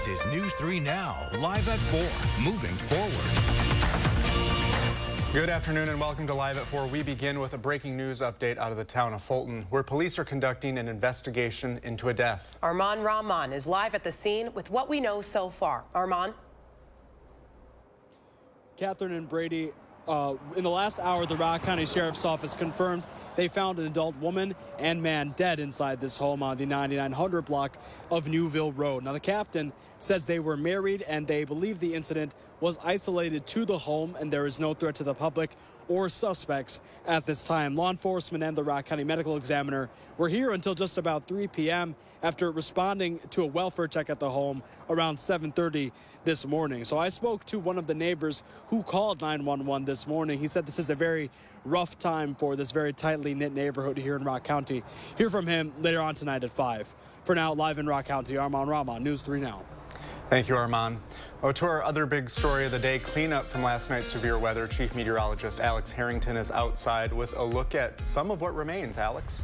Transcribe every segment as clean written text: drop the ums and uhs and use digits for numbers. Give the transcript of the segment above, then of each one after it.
This is News 3 Now, live at 4, moving forward. Good afternoon and welcome to Live at 4. We begin with a breaking news update out of the town of Folton, where police are conducting an investigation into a death. Armand Rahman is live at the scene with what we know so far. Armand? Catherine and Brady, in the last hour, the Rock County Sheriff's Office confirmed they found an adult woman and man dead inside this home on the 9900 block of Newville Road. Now, the captain says they were married and they believe the incident was isolated to the home and there is no threat to the public or suspects at this time. Law enforcement and the Rock County Medical Examiner were here until just about 3 p.m. after responding to a welfare check at the home around 7:30 this morning. So I spoke to one of the neighbors who called 911 this morning. He said this is a very rough time for this very tightly knit neighborhood here in Rock County. Hear from him later on tonight at 5. For now, live in Rock County, Armand Rahman, News 3 Now. Thank you, Armand. Oh, to our other big story of the day, cleanup from last night's severe weather. Chief Meteorologist Alex Harrington is outside with a look at some of what remains. Alex?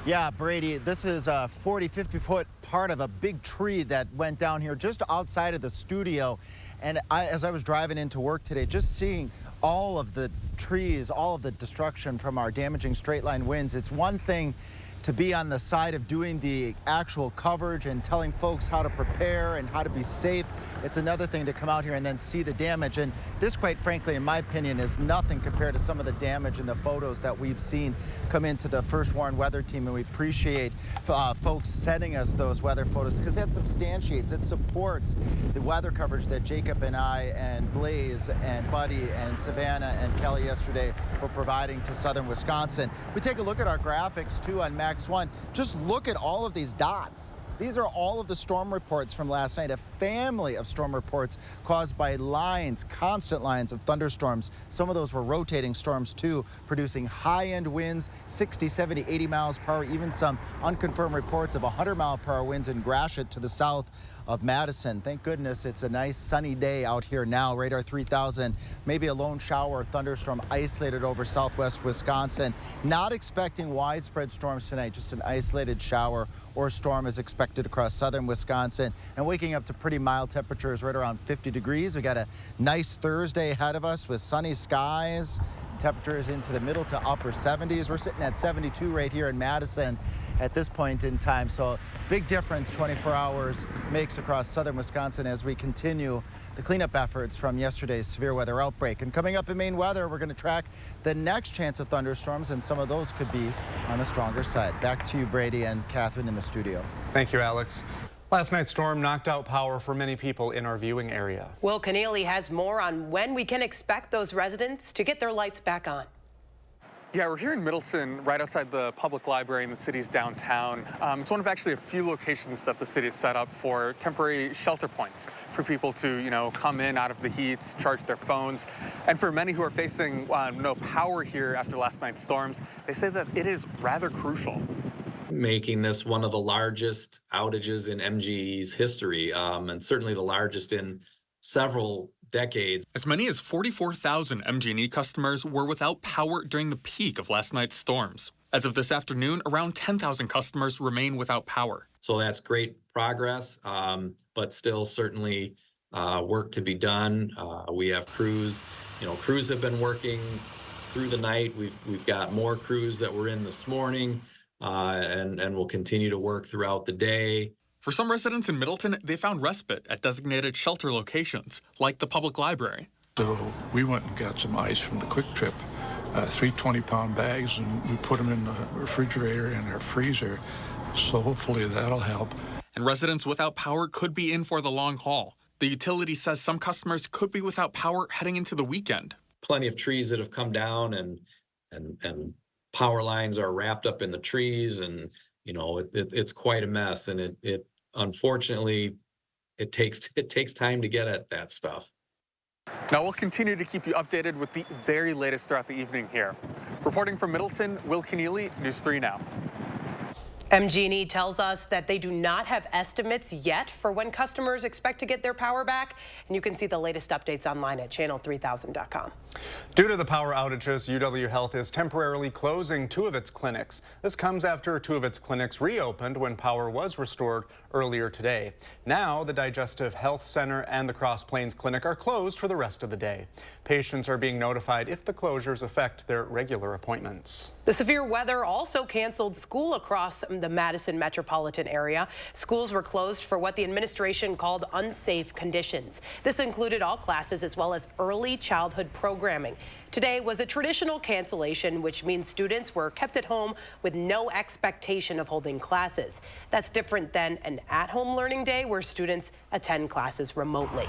Yeah, Brady, this is a 50-foot part of a big tree that went down here just outside of the studio. And as I was driving into work today, just seeing all of the trees, all of the destruction from our damaging straight line winds, it's one thing to be on the side of doing the actual coverage and telling folks how to prepare and how to be safe. It's another thing to come out here and then see the damage. And this, quite frankly, in my opinion, is nothing compared to some of the damage in the photos that we've seen come into the First Warren Weather Team. And we appreciate folks sending us those weather photos because that substantiates, it supports the weather coverage that Jacob and I and Blaze and Buddy and Savannah and Kelly yesterday were providing to southern Wisconsin. We take a look at our graphics, too, on Max 1. Just look at all of these dots. These are all of the storm reports from last night, a family of storm reports caused by lines, constant lines of thunderstorms. Some of those were rotating storms, too, producing high-end winds, 60, 70, 80 miles per hour, even some unconfirmed reports of 100-mile-per-hour winds in Gratiot to the south of Madison. Thank goodness it's a nice sunny day out here now. Radar 3000, maybe a lone shower or thunderstorm isolated over southwest Wisconsin. Not expecting widespread storms tonight, just an isolated shower or storm is expected across southern Wisconsin, and waking up to pretty mild temperatures right around 50 degrees. We got a nice Thursday ahead of us with sunny skies. Temperatures into the middle to upper 70s. We're sitting at 72 right here in Madison at this point in time. So big difference 24 hours makes across southern Wisconsin as we continue the cleanup efforts from yesterday's severe weather outbreak. And coming up in Maine weather, we're going to track the next chance of thunderstorms, and some of those could be on the stronger side. Back to you, Brady and Catherine in the studio. Thank you, Alex. Last night's storm knocked out power for many people in our viewing area. Will Keneally has more on when we can expect those residents to get their lights back on. Yeah, we're here in Middleton, right outside the public library in the city's downtown. It's one of actually a few locations that the city has set up for temporary shelter points for people to, come in out of the heat, charge their phones. And for many who are facing no power here after last night's storms, they say that it is rather crucial. Making this one of the largest outages in MGE's history, and certainly the largest in several decades. As many as 44,000 MG&E customers were without power during the peak of last night's storms. As of this afternoon, around 10,000 customers remain without power. So that's great progress, but still certainly work to be done. We have crews. Crews have been working through the night. We've got more crews that were in this morning, and will continue to work throughout the day. For some residents in Middleton, they found respite at designated shelter locations, like the public library. So we went and got some ice from the Quick Trip, 3 20-pound bags, and we put them in the refrigerator and our freezer. So hopefully that'll help. And residents without power could be in for the long haul. The utility says some customers could be without power heading into the weekend. Plenty of trees that have come down and power lines are wrapped up in the trees, and it's quite a mess, and it unfortunately it takes time to get at that stuff. Now we'll continue to keep you updated with the very latest throughout the evening here. Reporting from Middleton, Will Keneally, News 3 Now. MG&E tells us that they do not have estimates yet for when customers expect to get their power back, and you can see the latest updates online at channel3000.com. Due to the power outages, UW Health is temporarily closing 2 of its clinics. This comes after 2 of its clinics reopened when power was restored earlier today. Now, the Digestive Health Center and the Cross Plains Clinic are closed for the rest of the day. Patients are being notified if the closures affect their regular appointments. The severe weather also canceled school across the Madison metropolitan area. Schools were closed for what the administration called unsafe conditions. This included all classes as well as early childhood programming. Today was a traditional cancellation, which means students were kept at home with no expectation of holding classes. That's different than an at-home learning day where students attend classes remotely.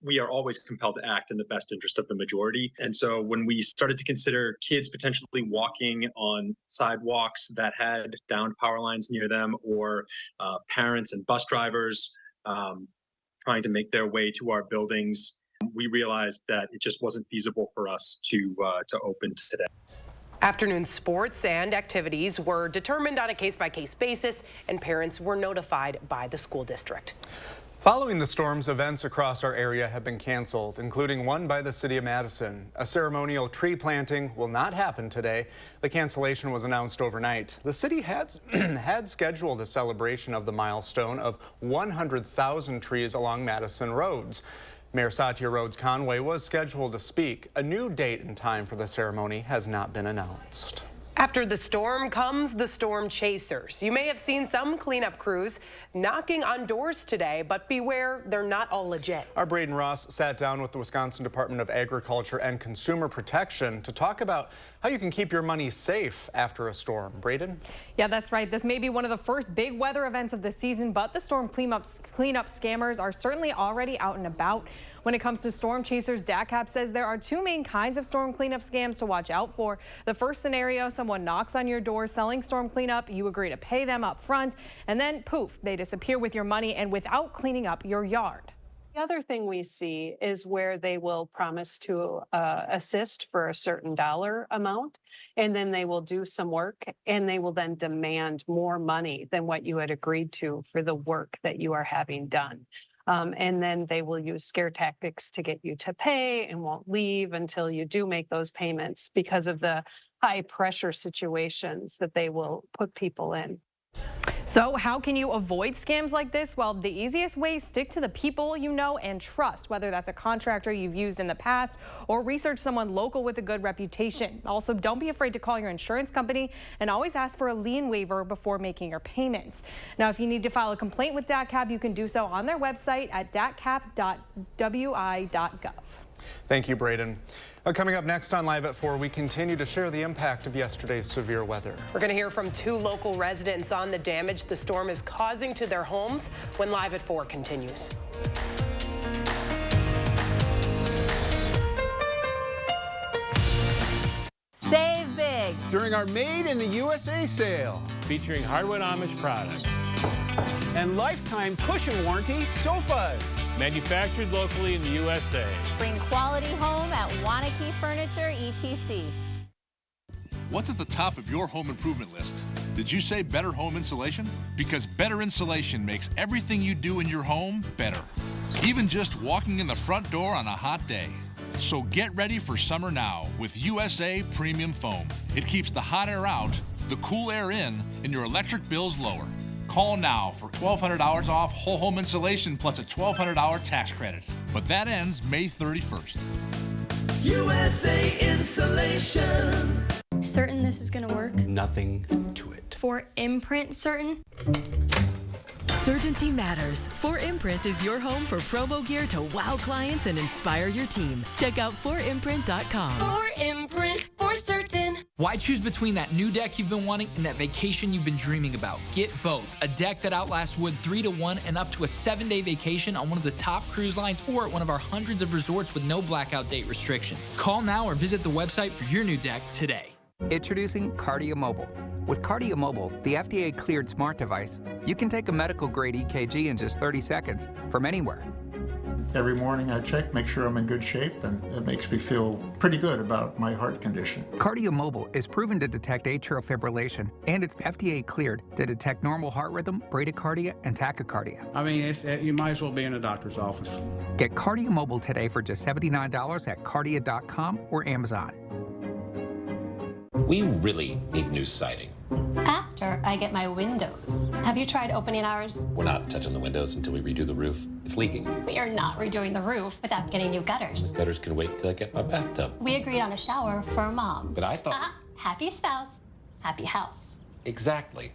We are always compelled to act in the best interest of the majority. And so when we started to consider kids potentially walking on sidewalks that had downed power lines near them, or parents and bus drivers trying to make their way to our buildings, we realized that it just wasn't feasible for us to open today. Afternoon sports and activities were determined on a case-by-case basis, and parents were notified by the school district. Following the storms, events across our area have been canceled, including one by the city of Madison. A ceremonial tree planting will not happen today. The cancellation was announced overnight. The city had scheduled a celebration of the milestone of 100,000 trees along Madison roads. Mayor Satya Rhodes Conway was scheduled to speak. A new date and time for the ceremony has not been announced. After the storm comes the storm chasers. You may have seen some cleanup crews knocking on doors today, but beware, they're not all legit. Our Braden Ross sat down with the Wisconsin Department of Agriculture and Consumer Protection to talk about how you can keep your money safe after a storm. Braden? Yeah, that's right. This may be one of the first big weather events of the season, but the storm cleanup scammers are certainly already out and about. When it comes to storm chasers, DATCAP says there are 2 main kinds of storm cleanup scams to watch out for. The first scenario, someone knocks on your door selling storm cleanup, you agree to pay them up front, and then poof, they disappear with your money and without cleaning up your yard. The other thing we see is where they will promise to assist for a certain dollar amount, and then they will do some work, and they will then demand more money than what you had agreed to for the work that you are having done. And then they will use scare tactics to get you to pay and won't leave until you do make those payments because of the high pressure situations that they will put people in. So how can you avoid scams like this? Well, the easiest way is stick to the people you know and trust, whether that's a contractor you've used in the past or research someone local with a good reputation. Also, don't be afraid to call your insurance company and always ask for a lien waiver before making your payments. Now, if you need to file a complaint with DATCAP, you can do so on their website at datcap.wi.gov. Thank you, Braden. Coming up next on Live at 4, we continue to share the impact of yesterday's severe weather. We're going to hear from 2 local residents on the damage the storm is causing to their homes when Live at 4 continues. Save big during our Made in the USA sale, featuring hardwood Amish products and lifetime cushion warranty sofas. Manufactured locally in the USA. Bring quality home at Wanakee Furniture, ETC. What's at the top of your home improvement list? Did you say better home insulation? Because better insulation makes everything you do in your home better. Even just walking in the front door on a hot day. So get ready for summer now with USA Premium Foam. It keeps the hot air out, the cool air in, and your electric bills lower. Call now for $1,200 off whole home insulation plus a $1,200 tax credit. But that ends May 31st. USA Insulation. Certain this is gonna work? Nothing to it. For imprint certain? Certainty matters. 4imprint is your home for promo gear to wow clients and inspire your team. Check out 4imprint.com. 4imprint, for certain. Why choose between that new deck you've been wanting and that vacation you've been dreaming about? Get both. A deck that outlasts wood 3 to 1 and up to a 7-day vacation on one of the top cruise lines or at one of our hundreds of resorts with no blackout date restrictions. Call now or visit the website for your new deck today. Introducing Cardia Mobile. With Cardia Mobile, the FDA-cleared smart device, you can take a medical-grade EKG in just 30 seconds from anywhere. Every morning I check, make sure I'm in good shape, and it makes me feel pretty good about my heart condition. KardioMobile is proven to detect atrial fibrillation, and it's FDA cleared to detect normal heart rhythm, bradycardia, and tachycardia. I mean, you might as well be in a doctor's office. Get KardioMobile today for just $79 at Kardia.com or Amazon. We really need new siding. After I get my windows. Have you tried opening ours? We're not touching the windows until we redo the roof. It's leaking. We are not redoing the roof without getting new gutters. The gutters can wait till I get my bathtub. We agreed on a shower for Mom. But I thought... Happy spouse, happy house. Exactly.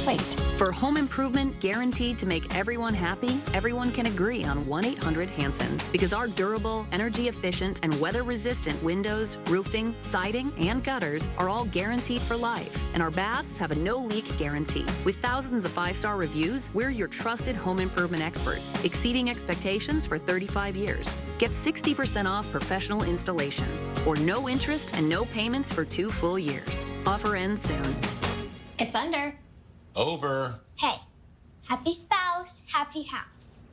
Wait. For home improvement guaranteed to make everyone happy, everyone can agree on 1-800-HANSON's because our durable, energy-efficient, and weather-resistant windows, roofing, siding, and gutters are all guaranteed for life. And our baths have a no-leak guarantee. With thousands of 5-star reviews, we're your trusted home improvement expert, exceeding expectations for 35 years. Get 60% off professional installation, or no interest and no payments for 2 full years. Offer ends soon. It's under. Over. Hey, happy spouse, happy house.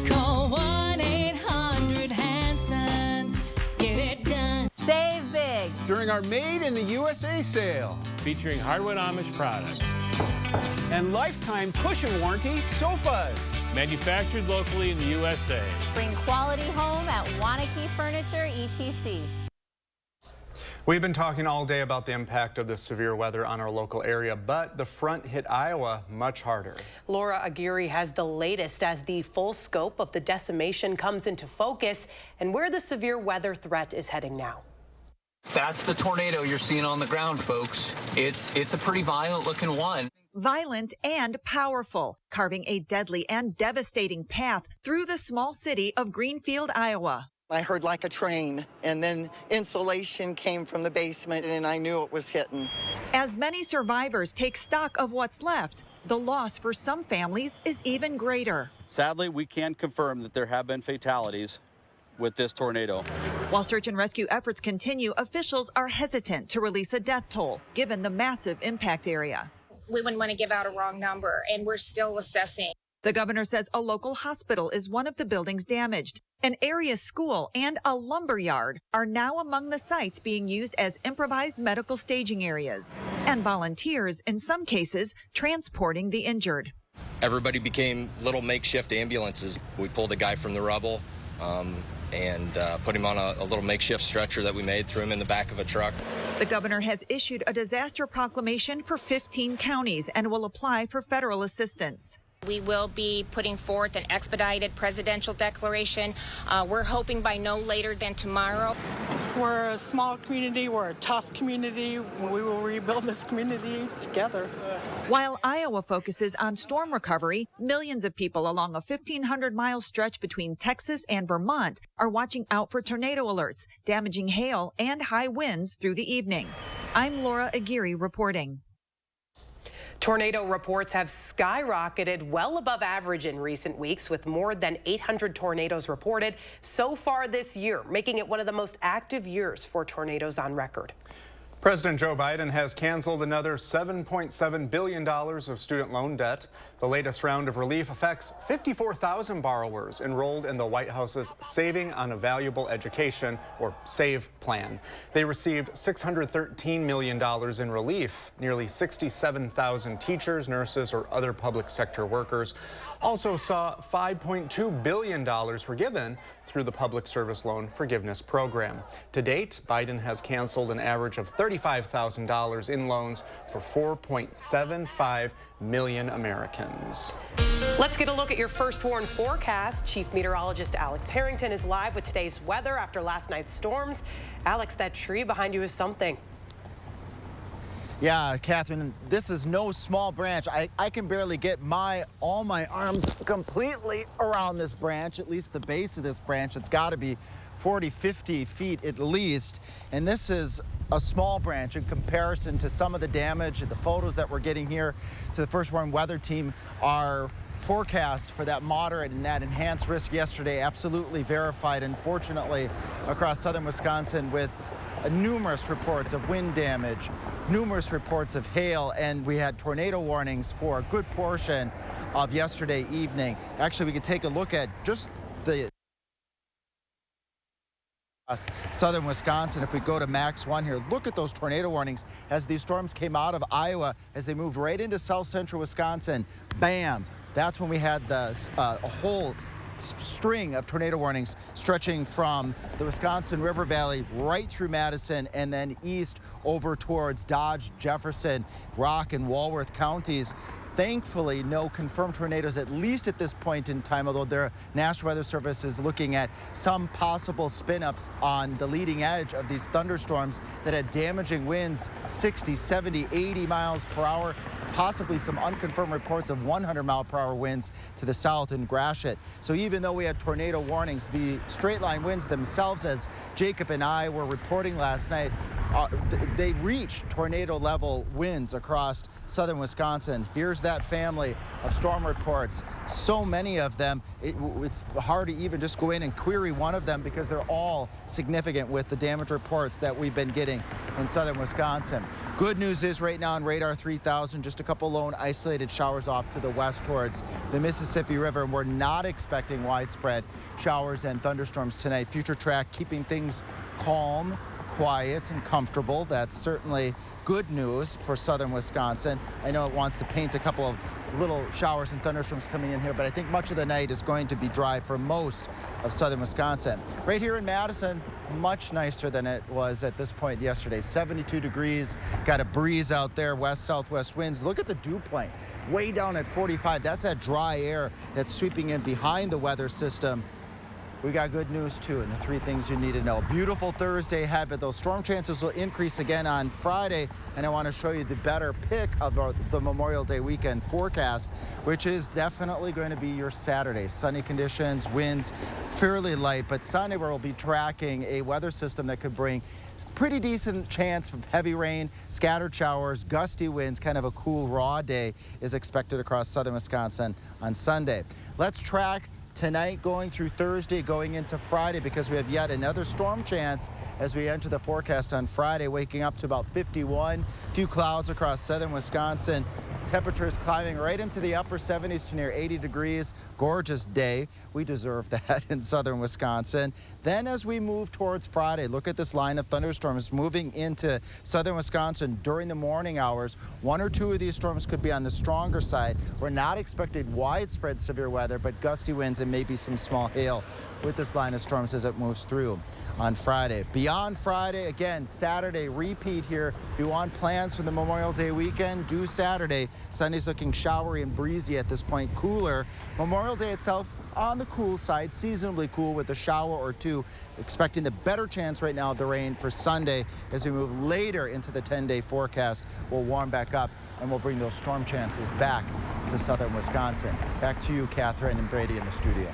Call 1-800-HANSON's. Get it done. Save big. During our Made in the USA sale, featuring hardwood Amish products and lifetime cushion warranty sofas, manufactured locally in the USA. Bring quality home at Wanakee Furniture, ETC. We've been talking all day about the impact of this severe weather on our local area, but the front hit Iowa much harder. Laura Aguirre has the latest as the full scope of the decimation comes into focus and where the severe weather threat is heading now. That's the tornado you're seeing on the ground, folks. It's a pretty violent looking one. Violent and powerful, carving a deadly and devastating path through the small city of Greenfield, Iowa. I heard like a train, and then insulation came from the basement, and I knew it was hitting. As many survivors take stock of what's left, the loss for some families is even greater. Sadly, we can confirm that there have been fatalities with this tornado. While search and rescue efforts continue, officials are hesitant to release a death toll, given the massive impact area. We wouldn't want to give out a wrong number, and we're still assessing. The governor says a local hospital is one of the buildings damaged. An area school and a lumber yard are now among the sites being used as improvised medical staging areas. And volunteers, in some cases, transporting the injured. Everybody became little makeshift ambulances. We pulled a guy from the rubble and put him on a little makeshift stretcher that we made, threw him in the back of a truck. The governor has issued a disaster proclamation for 15 counties and will apply for federal assistance. We will be putting forth an expedited presidential declaration. We're hoping by no later than tomorrow. We're a small community. We're a tough community. We will rebuild this community together. While Iowa focuses on storm recovery, millions of people along a 1,500-mile stretch between Texas and Vermont are watching out for tornado alerts, damaging hail, and high winds through the evening. I'm Laura Aguirre reporting. Tornado reports have skyrocketed well above average in recent weeks, with more than 800 tornadoes reported so far this year, making it one of the most active years for tornadoes on record. President Joe Biden has canceled another $7.7 billion of student loan debt. The latest round of relief affects 54,000 borrowers enrolled in the White House's Saving on a Valuable Education, or SAVE plan. They received $613 million in relief. Nearly 67,000 teachers, nurses, or other public sector workers also saw $5.2 billion forgiven through the Public Service Loan Forgiveness Program. To date, Biden has canceled an average of $35,000 in loans for 4.75 million Americans. Let's get a look at your first warn forecast. Chief Meteorologist Alex Harrington is live with today's weather after last night's storms. Alex, that tree behind you is something. Yeah, Catherine, this is no small branch. I can barely get all my arms completely around this branch, at least the base of this branch. It's got to be 40, 50 feet at least. And this is a small branch in comparison to some of the damage. The photos that we're getting here to the First Warn Weather Team are forecast for that moderate and that enhanced risk yesterday absolutely verified, unfortunately, across southern Wisconsin with numerous reports of wind damage, numerous reports of hail, and we had tornado warnings for a good portion of yesterday evening. Actually, we could take a look at just the southern Wisconsin. If we go to Max 1 here, look at those tornado warnings as these storms came out of Iowa, as they moved right into south central Wisconsin. Bam! That's when we had the a whole string of tornado warnings stretching from the Wisconsin River Valley right through Madison and then east over towards Dodge, Jefferson, Rock, and Walworth counties. Thankfully, no confirmed tornadoes, at least at this point in time, although the National Weather Service is looking at some possible spin-ups on the leading edge of these thunderstorms that had damaging winds 60, 70, 80 miles per hour, possibly some unconfirmed reports of 100-mile-per-hour winds to the south in Gratiot. So even though we had tornado warnings, the straight-line winds themselves, as Jacob and I were reporting last night, they reach tornado-level winds across southern Wisconsin. Here's that family of storm reports. So many of them, it's hard to even just go in and query one of them because they're all significant with the damage reports that we've been getting in southern Wisconsin. Good news is right now on radar 3000, just a couple lone isolated showers off to the west towards the Mississippi River, and we're not expecting widespread showers and thunderstorms tonight. Future track keeping things calm, quiet, and comfortable. That's certainly good news for southern Wisconsin. I know it wants to paint a couple of little showers and thunderstorms coming in here, but I think much of the night is going to be dry for most of southern Wisconsin. Right here in Madison, much nicer than it was at this point yesterday. 72 degrees, got a breeze out there, west-southwest winds. Look at the dew point, way down at 45. That's that dry air that's sweeping in behind the weather system. We got good news, too, and the three things you need to know. Beautiful Thursday ahead, but those storm chances will increase again on Friday, and I want to show you the better pick of the Memorial Day weekend forecast, which is definitely going to be your Saturday. Sunny conditions, winds fairly light, but Sunday we'll be tracking a weather system that could bring pretty decent chance of heavy rain, scattered showers, gusty winds. Kind of a cool, raw day is expected across southern Wisconsin on Sunday. Let's track tonight going through Thursday, going into Friday, because we have yet another storm chance as we enter the forecast on Friday, waking up to about 51. A few clouds across southern Wisconsin. Temperatures climbing right into the upper 70s to near 80 degrees. Gorgeous day. We deserve that in southern Wisconsin. Then as we move towards Friday, look at this line of thunderstorms moving into southern Wisconsin during the morning hours. One or two of these storms could be on the stronger side. We're not expecting widespread severe weather, but gusty winds and maybe some small hail with this line of storms as it moves through on Friday. Beyond Friday, again, Saturday repeat here. If you want plans for the Memorial Day weekend, do Saturday. Sunday's looking showery and breezy at this point, cooler. Memorial Day itself on the cool side, seasonably cool with a shower or two. Expecting the better chance right now of the rain for Sunday. As we move later into the 10-day forecast, we'll warm back up and we'll bring those storm chances back to southern Wisconsin. Back to you, Catherine and Brady in the studio.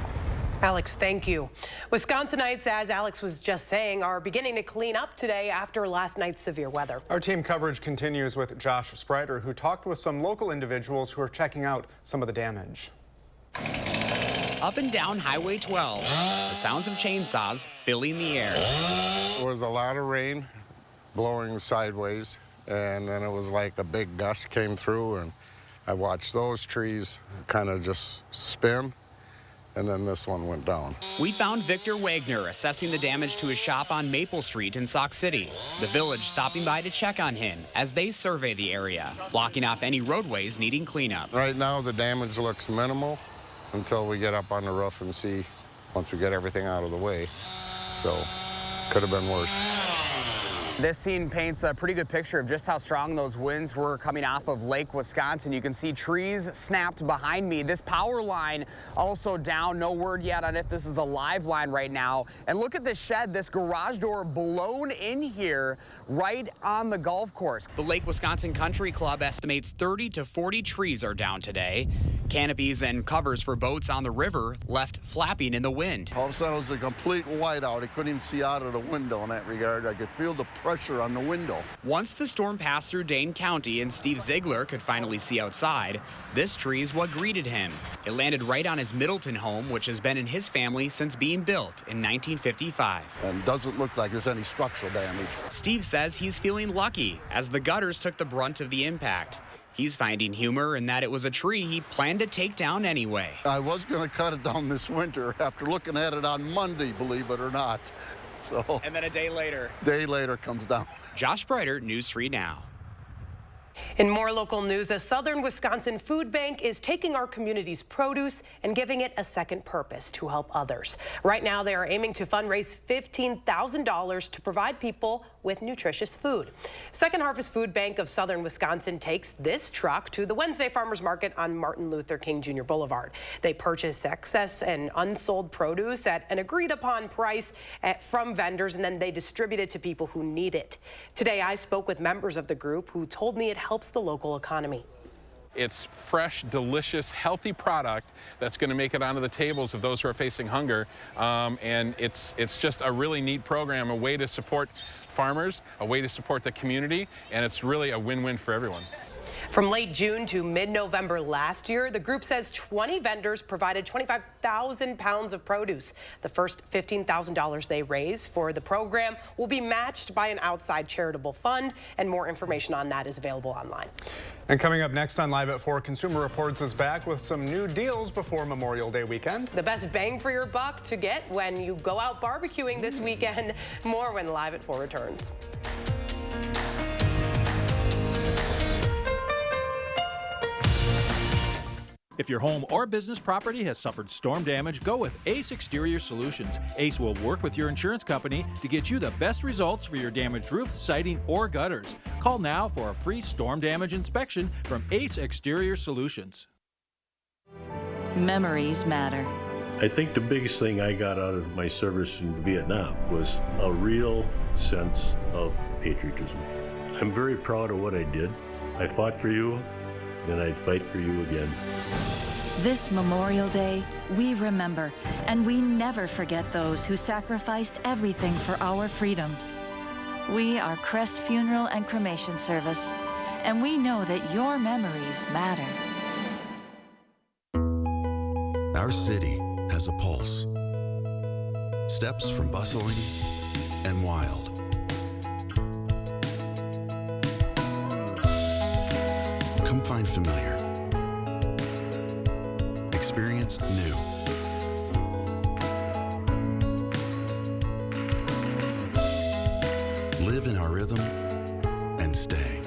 Alex, thank you. Wisconsinites, as Alex was just saying, are beginning to clean up today after last night's severe weather. Our team coverage continues with Josh Sprider, who talked with some local individuals who are checking out some of the damage. Up and down Highway 12, the sounds of chainsaws filling the air. There was a lot of rain blowing sideways, and then it was like a big gust came through, and I watched those trees kind of just spin. And then this one went down. We found Victor Wagner assessing the damage to his shop on Maple Street in Sauk City. The village stopping by to check on him as they survey the area, blocking off any roadways needing cleanup. Right now, the damage looks minimal until we get up on the roof and see once we get everything out of the way. So, could have been worse. This scene paints a pretty good picture of just how strong those winds were coming off of Lake Wisconsin. You can see trees snapped behind me. This power line also down. No word yet on if this is a live line right now. And look at this shed, this garage door blown in here right on the golf course. The Lake Wisconsin Country Club estimates 30 to 40 trees are down today. Canopies and covers for boats on the river left flapping in the wind. All of a sudden it was a complete whiteout. I couldn't even see out of the window in that regard. I could feel the pressure on the window. Once the storm passed through Dane County and Steve Ziegler could finally see outside, this tree is what greeted him. It landed right on his Middleton home, which has been in his family since being built in 1955. And doesn't look like there's any structural damage. Steve says he's feeling lucky as the gutters took the brunt of the impact. He's finding humor in that it was a tree he planned to take down anyway. I was going to cut it down this winter after looking at it on Monday, believe it or not. So. And then a day later. Day later comes down. Josh Breiter, News 3 Now. In more local news, a southern Wisconsin food bank is taking our community's produce and giving it a second purpose to help others. Right now, they are aiming to fundraise $15,000 to provide people with nutritious food. Second Harvest Food Bank of Southern Wisconsin takes this truck to the Wednesday Farmers Market on Martin Luther King Jr. Boulevard. They purchase excess and unsold produce at an agreed upon price from vendors, and then they distribute it to people who need it. Today, I spoke with members of the group who told me it helps the local economy. It's fresh, delicious, healthy product that's going to make it onto the tables of those who are facing hunger. And it's just a really neat program, a way to support farmers, a way to support the community, and it's really a win-win for everyone. From late June to mid-November last year, the group says 20 vendors provided 25,000 pounds of produce. The first $15,000 they raise for the program will be matched by an outside charitable fund, and more information on that is available online. And coming up next on Live at 4, Consumer Reports is back with some new deals before Memorial Day weekend. The best bang for your buck to get when you go out barbecuing this weekend. More when Live at 4 returns. If your home or business property has suffered storm damage, go with Ace Exterior Solutions. Ace will work with your insurance company to get you the best results for your damaged roof, siding, or gutters. Call now for a free storm damage inspection from Ace Exterior Solutions. Memories matter. I think the biggest thing I got out of my service in Vietnam was a real sense of patriotism. I'm very proud of what I did. I fought for you, and I'd fight for you again. This Memorial Day, we remember, and we never forget those who sacrificed everything for our freedoms. We are Crest Funeral and Cremation Service, and we know that your memories matter. Our city has a pulse. Steps from bustling and wild. Come find familiar. Experience new. Live in our rhythm and stay.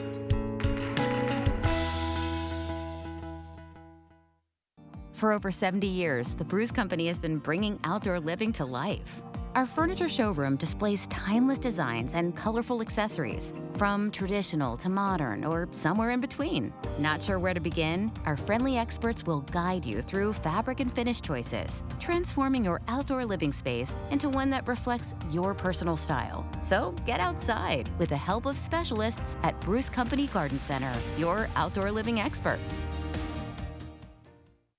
For over 70 years, the Bruce Company has been bringing outdoor living to life. Our furniture showroom displays timeless designs and colorful accessories, from traditional to modern or somewhere in between. Not sure where to begin? Our friendly experts will guide you through fabric and finish choices, transforming your outdoor living space into one that reflects your personal style. So get outside with the help of specialists at Bruce Company Garden Center, your outdoor living experts.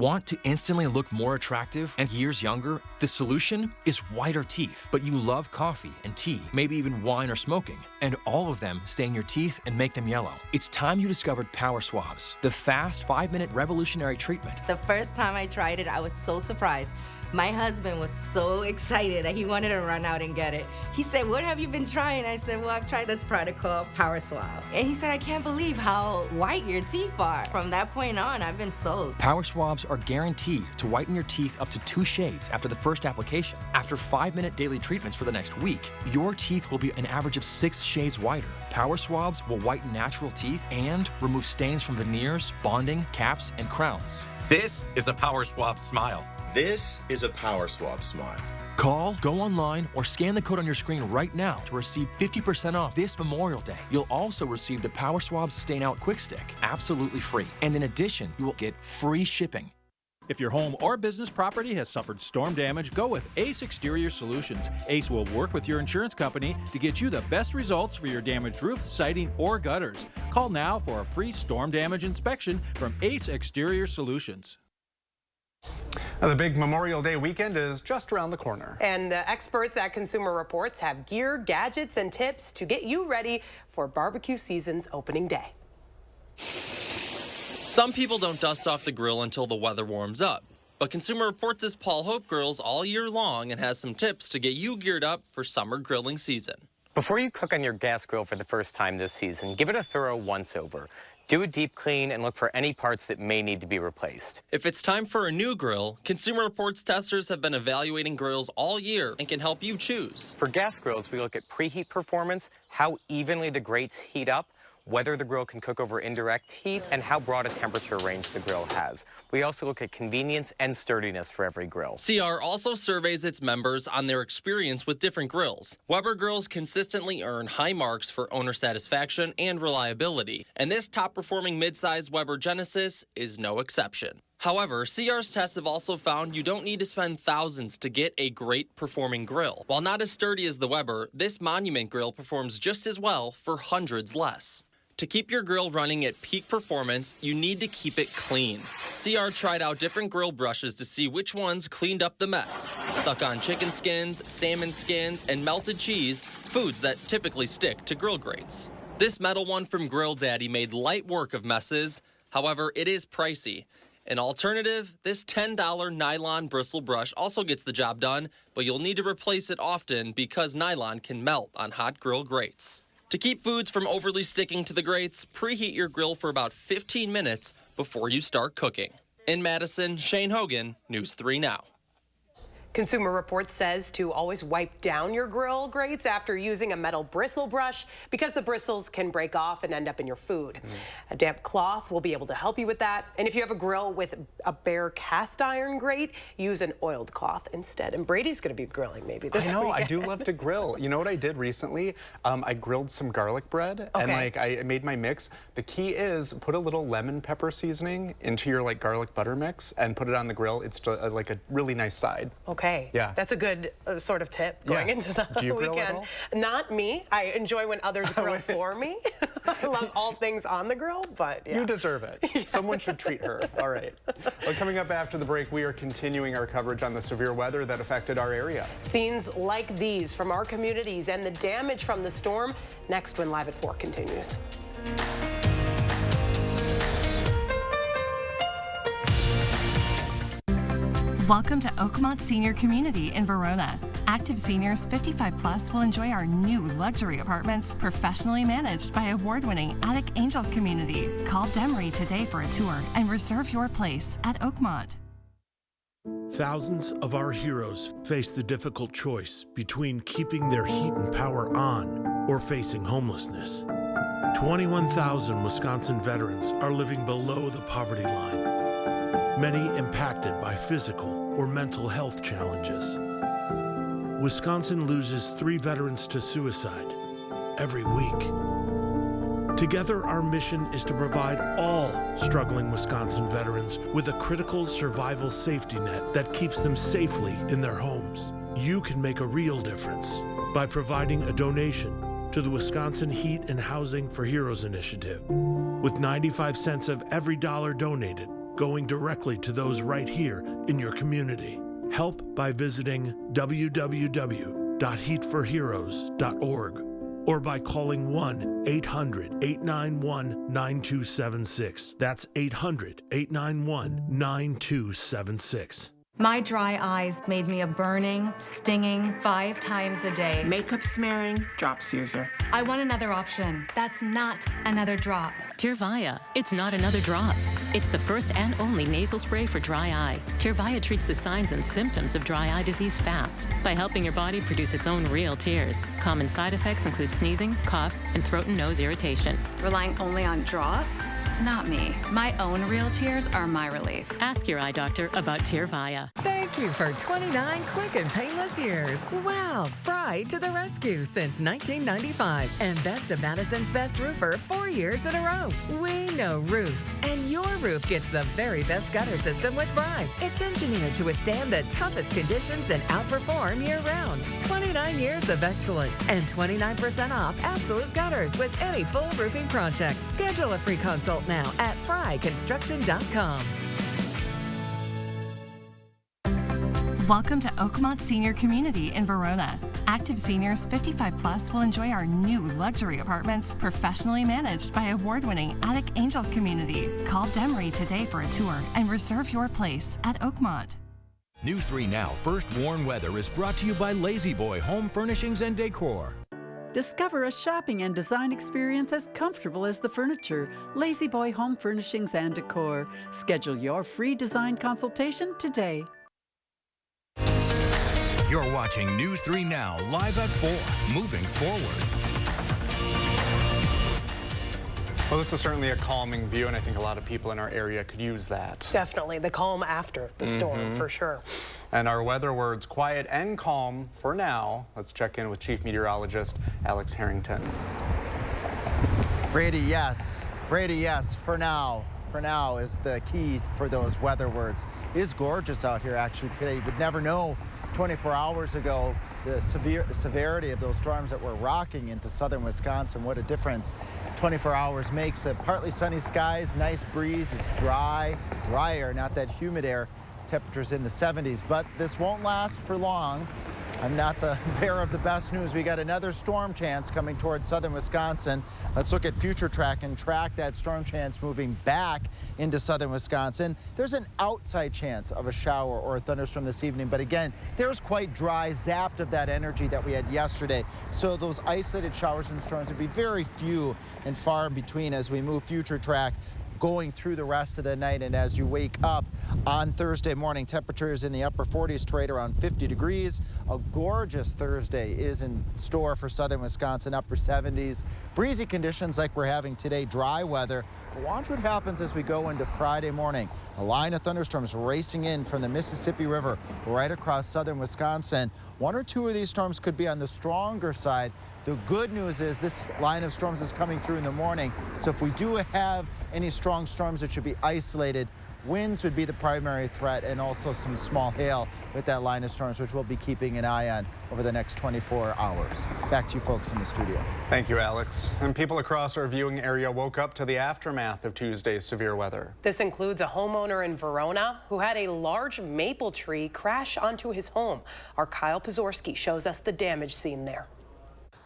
Want to instantly look more attractive and years younger? The solution is whiter teeth. But you love coffee and tea, maybe even wine or smoking, and all of them stain your teeth and make them yellow. It's time you discovered Power Swabs, the fast 5-minute revolutionary treatment. The first time I tried it, I was so surprised. My husband was so excited that he wanted to run out and get it. He said, "What have you been trying?" I said, "Well, I've tried this product called Power Swab." And he said, "I can't believe how white your teeth are." From that point on, I've been sold. Power Swabs are guaranteed to whiten your teeth up to 2 shades after the first application. After 5-minute daily treatments for the next week, your teeth will be an average of 6 shades whiter. Power Swabs will whiten natural teeth and remove stains from veneers, bonding, caps, and crowns. This is a Power Swab smile. This is a Power Swab smile. Call, go online, or scan the code on your screen right now to receive 50% off this Memorial Day. You'll also receive the Power Swab Stain Out Quick Stick, absolutely free. And in addition, you will get free shipping. If your home or business property has suffered storm damage, go with Ace Exterior Solutions. Ace will work with your insurance company to get you the best results for your damaged roof, siding, or gutters. Call now for a free storm damage inspection from Ace Exterior Solutions. Now, the big Memorial Day weekend is just around the corner. And the experts at Consumer Reports have gear, gadgets, and tips to get you ready for barbecue season's opening day. Some people don't dust off the grill until the weather warms up. But Consumer Reports' Paul Hope grills all year long and has some tips to get you geared up for summer grilling season. Before you cook on your gas grill for the first time this season, give it a thorough once-over. Do a deep clean and look for any parts that may need to be replaced. If it's time for a new grill, Consumer Reports testers have been evaluating grills all year and can help you choose. For gas grills, we look at preheat performance, how evenly the grates heat up, whether the grill can cook over indirect heat, and how broad a temperature range the grill has. We also look at convenience and sturdiness for every grill. CR also surveys its members on their experience with different grills. Weber grills consistently earn high marks for owner satisfaction and reliability, and this top-performing midsize Weber Genesis is no exception. However, CR's tests have also found you don't need to spend thousands to get a great performing grill. While not as sturdy as the Weber, this Monument grill performs just as well for hundreds less. To keep your grill running at peak performance, you need to keep it clean. CR tried out different grill brushes to see which ones cleaned up the mess. Stuck on chicken skins, salmon skins, and melted cheese, foods that typically stick to grill grates. This metal one from Grill Daddy made light work of messes. However, it is pricey. An alternative, this $10 nylon bristle brush also gets the job done, but you'll need to replace it often because nylon can melt on hot grill grates. To keep foods from overly sticking to the grates, preheat your grill for about 15 minutes before you start cooking. In Madison, Shane Hogan, News 3 Now. Consumer Reports says to always wipe down your grill grates after using a metal bristle brush because the bristles can break off and end up in your food. A damp cloth will be able to help you with that. And if you have a grill with a bare cast iron grate, use an oiled cloth instead. And Brady's going to be grilling maybe this I know, weekend. I do love to grill. You know what I did recently? I grilled some garlic bread and I made my mix. The key is put a little lemon pepper seasoning into your garlic butter mix and put it on the grill. It's like a really nice side. Okay. Yeah. That's a good sort of tip going into the Do you grill weekend. at all? Not me. I enjoy when others grill for me. I love all things on the grill, but yeah. You deserve it. Someone should treat her. All right. Well, coming up after the break, we are continuing our coverage on the severe weather that affected our area. Scenes like these from our communities and the damage from the storm next when Live at 4 continues. Welcome to Oakmont Senior Community in Verona. Active seniors 55 plus will enjoy our new luxury apartments professionally managed by award-winning Attic Angel Community. Call Demery today for a tour and reserve your place at Oakmont. Thousands of our heroes face the difficult choice between keeping their heat and power on or facing homelessness. 21,000 Wisconsin veterans are living below the poverty line, many impacted by physical or mental health challenges. Wisconsin loses 3 veterans to suicide every week. Together, our mission is to provide all struggling Wisconsin veterans with a critical survival safety net that keeps them safely in their homes. You can make a real difference by providing a donation to the Wisconsin Heat and Housing for Heroes initiative, with 95 cents of every dollar donated going directly to those right here in your community. Help by visiting www.heatforheroes.org or by calling 1-800-891-9276. That's 800-891-9276. My dry eyes made me a burning, stinging 5 times a day. Makeup smearing, drops user. I want another option. That's not another drop. Tyrvaya. It's not another drop. It's the first and only nasal spray for dry eye. Tyrvaya treats the signs and symptoms of dry eye disease fast by helping your body produce its own real tears. Common side effects include sneezing, cough, and throat and nose irritation. Relying only on drops? Not me. My own real tears are my relief. Ask your eye doctor about Tyrvaya. Thank you for 29 quick and painless years. Wow, Fry to the rescue since 1995. And Best of Madison's Best Roofer 4 years in a row. We know roofs, and your roof gets the very best gutter system with Fry. It's engineered to withstand the toughest conditions and outperform year-round. 29 years of excellence and 29% off absolute gutters with any full roofing project. Schedule a free consult now at fryconstruction.com. Welcome to Oakmont Senior Community in Verona. Active seniors 55 plus will enjoy our new luxury apartments, professionally managed by award-winning Attic Angel Community. Call Demery today for a tour and reserve your place at Oakmont. News 3 Now First Warn Weather is brought to you by Lazy Boy Home Furnishings and Decor. Discover a shopping and design experience as comfortable as the furniture. Lazy Boy Home Furnishings and Decor. Schedule your free design consultation today. You're watching News 3 Now live at 4. Moving forward. Well, this is certainly a calming view, and I think a lot of people in our area could use that. Definitely, the calm after the storm, for sure. And our weather words, quiet and calm for now. Let's check in with Chief Meteorologist Alex Harrington. Brady, yes. Brady, yes, for now. For now is the key for those weather words. It is gorgeous out here, actually, today. You would never know 24 hours ago the severity of those storms that were rocking into southern Wisconsin. What a difference 24 hours makes. The partly sunny skies, nice breeze. It's dry air, not that humid air. Temperatures in the 70s, but this won't last for long. I'm not the bearer of the best news. We got another storm chance coming towards southern Wisconsin. Let's look at future track and track that storm chance moving back into southern Wisconsin. There's an outside chance of a shower or a thunderstorm this evening, but again, there's quite dry, zapped of that energy that we had yesterday. So those isolated showers and storms would be very few and far in between as we move future track going through the rest of the night. And as you wake up on Thursday morning, temperatures in the upper 40s to right around 50 degrees. A gorgeous Thursday is in store for southern Wisconsin, upper 70s. Breezy conditions like we're having today, dry weather. But watch what happens as we go into Friday morning. A line of thunderstorms racing in from the Mississippi River right across southern Wisconsin. One or two of these storms could be on the stronger side. The good news is this line of storms is coming through in the morning. So if we do have any strong storms, it should be isolated. Winds would be the primary threat, and also some small hail with that line of storms, which we'll be keeping an eye on over the next 24 hours. Back to you folks in the studio. Thank you, Alex. And people across our viewing area woke up to the aftermath of Tuesday's severe weather. This includes a homeowner in Verona who had a large maple tree crash onto his home. Our Kyle Pazorski shows us the damage seen there.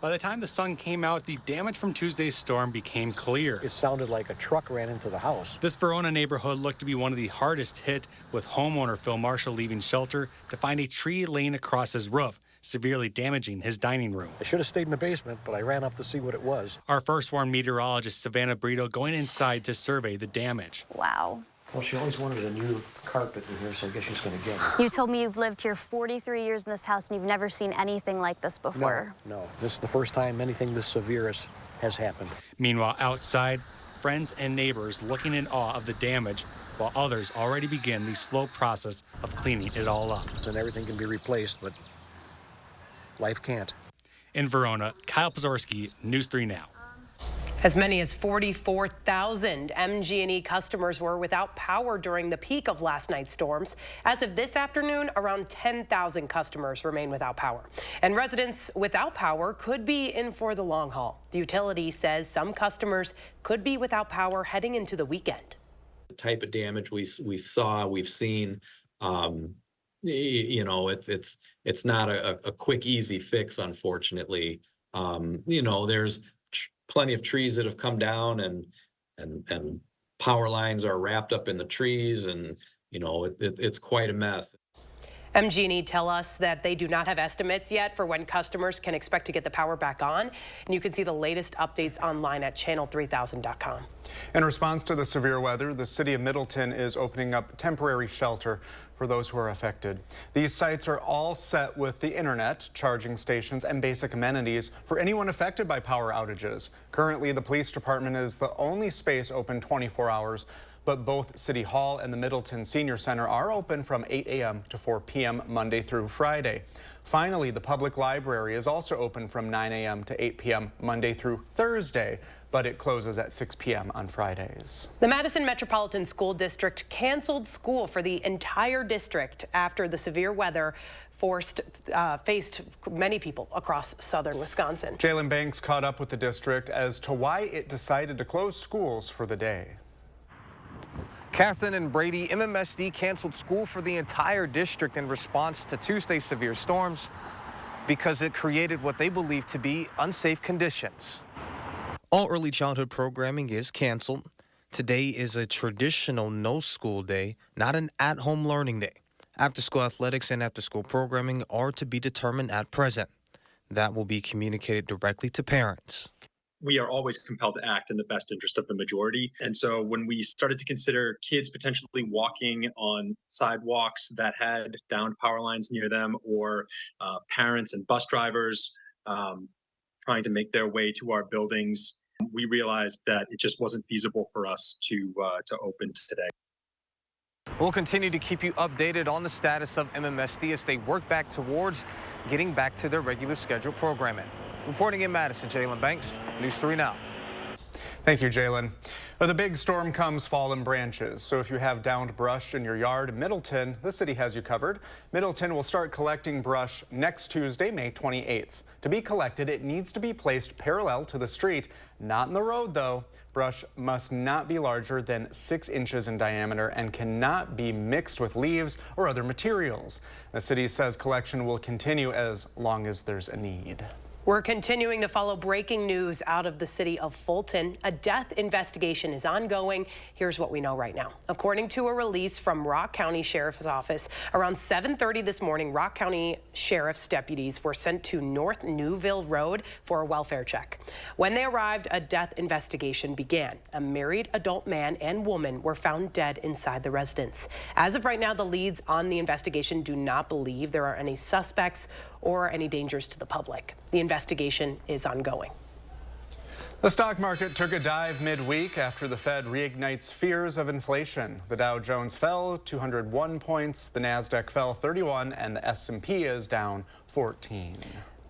By the time the sun came out, the damage from Tuesday's storm became clear. It sounded like a truck ran into the house. This Verona neighborhood looked to be one of the hardest hit, with homeowner Phil Marshall leaving shelter to find a tree laying across his roof, severely damaging his dining room. I should have stayed in the basement, but I ran up to see what it was. Our first warn meteorologist, Savannah Brito, going inside to survey the damage. Wow. Well, she always wanted a new carpet in here, so I guess she's going to get it. You told me you've lived here 43 years in this house and you've never seen anything like this before. No. This is the first time anything this severe has happened. Meanwhile, outside, friends and neighbors looking in awe of the damage, while others already begin the slow process of cleaning it all up. And everything can be replaced, but life can't. In Verona, Kyle Pazorski, News 3 Now. As many as 44,000 MG&E customers were without power during the peak of last night's storms. As of this afternoon, around 10,000 customers remain without power. And residents without power could be in for the long haul. The utility says some customers could be without power heading into the weekend. The type of damage we've seen, you know, it's not a quick, easy fix, unfortunately. You know, there's plenty of trees that have come down and power lines are wrapped up in the trees, and you know it's quite a mess. MG&E tell us that they do not have estimates yet for when customers can expect to get the power back on, and you can see the latest updates online at channel3000.com. In response to the severe weather, the city of Middleton is opening up temporary shelter for those who are affected. These sites are all set with the internet, charging stations, and basic amenities for anyone affected by power outages. Currently, the police department is the only space open 24 hours, but both City Hall and the Middleton Senior Center are open from 8 a.m. to 4 p.m. Monday through Friday. Finally, the public library is also open from 9 a.m. to 8 p.m. Monday through Thursday, but it closes at 6 p.m. on Fridays. The Madison Metropolitan School District canceled school for the entire district after the severe weather faced many people across southern Wisconsin. Jalen Banks caught up with the district as to why it decided to close schools for the day. Catherine and Brady, MMSD canceled school for the entire district in response to Tuesday's severe storms because it created what they believe to be unsafe conditions. All early childhood programming is canceled. Today is a traditional no-school day, not an at-home learning day. After-school athletics and after-school programming are to be determined at present. That will be communicated directly to parents. We are always compelled to act in the best interest of the majority. And so when we started to consider kids potentially walking on sidewalks that had downed power lines near them, or parents and bus drivers trying to make their way to our buildings, we realized that it just wasn't feasible for us to open today. We'll continue to keep you updated on the status of MMSD as they work back towards getting back to their regular scheduled programming. Reporting in Madison, Jalen Banks, News 3 Now. Thank you, Jalen. Well, the big storm comes fallen branches, so if you have downed brush in your yard in Middleton, the city has you covered. Middleton will start collecting brush next Tuesday, May 28th. To be collected, it needs to be placed parallel to the street, not in the road though. Brush must not be larger than 6 inches in diameter and cannot be mixed with leaves or other materials. The city says collection will continue as long as there's a need. We're continuing to follow breaking news out of the city of Folton. A death investigation is ongoing. Here's what we know right now. According to a release from Rock County Sheriff's Office, around 7:30 this morning, Rock County Sheriff's deputies were sent to North Newville Road for a welfare check. When they arrived, a death investigation began. A married adult man and woman were found dead inside the residence. As of right now, the leads on the investigation do not believe there are any suspects or any dangers to the public. The investigation is ongoing. The stock market took a dive midweek after the Fed reignites fears of inflation. The Dow Jones fell 201 points, the Nasdaq fell 31, and the S&P is down 14.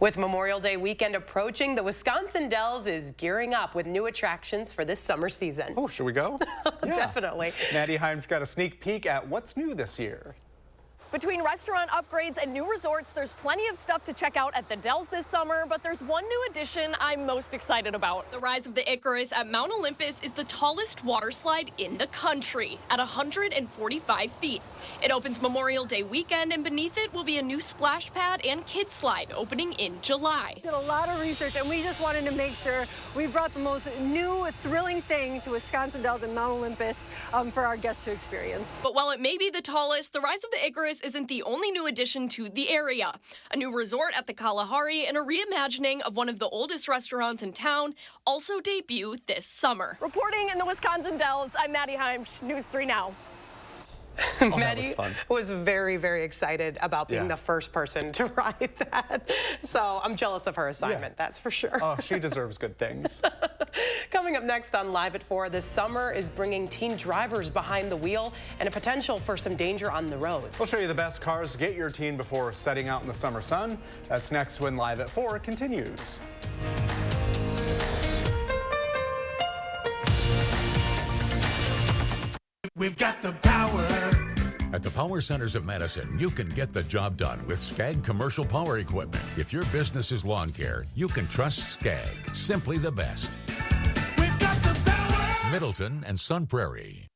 With Memorial Day weekend approaching, the Wisconsin Dells is gearing up with new attractions for this summer season. Oh, should we go? Yeah. Definitely. Maddie Heim's got a sneak peek at what's new this year. Between restaurant upgrades and new resorts, there's plenty of stuff to check out at the Dells this summer, but there's one new addition I'm most excited about. The rise of the Icarus at Mount Olympus is the tallest water slide in the country at 145 feet. It opens Memorial Day weekend, and beneath it will be a new splash pad and kids slide opening in July. We did a lot of research, and we just wanted to make sure we brought the most new, thrilling thing to Wisconsin Dells and Mount Olympus for our guests to experience. But while it may be the tallest, the rise of the Icarus isn't the only new addition to the area. A new resort at the Kalahari and a reimagining of one of the oldest restaurants in town also debut this summer. Reporting in the Wisconsin Dells, I'm Maddie Heim, News 3 Now. Maddie was very, very excited about being the first person to ride that. So I'm jealous of her assignment, that's for sure. Oh, she deserves good things. Coming up next on Live at 4, this summer is bringing teen drivers behind the wheel and a potential for some danger on the roads. We'll show you the best cars to get your teen before setting out in the summer sun. That's next when Live at 4 continues. We've got the power. At the Power Centers of Madison, you can get the job done with Skag Commercial Power Equipment. If your business is lawn care, you can trust Skag. Simply the best. We've got the power. Middleton and Sun Prairie.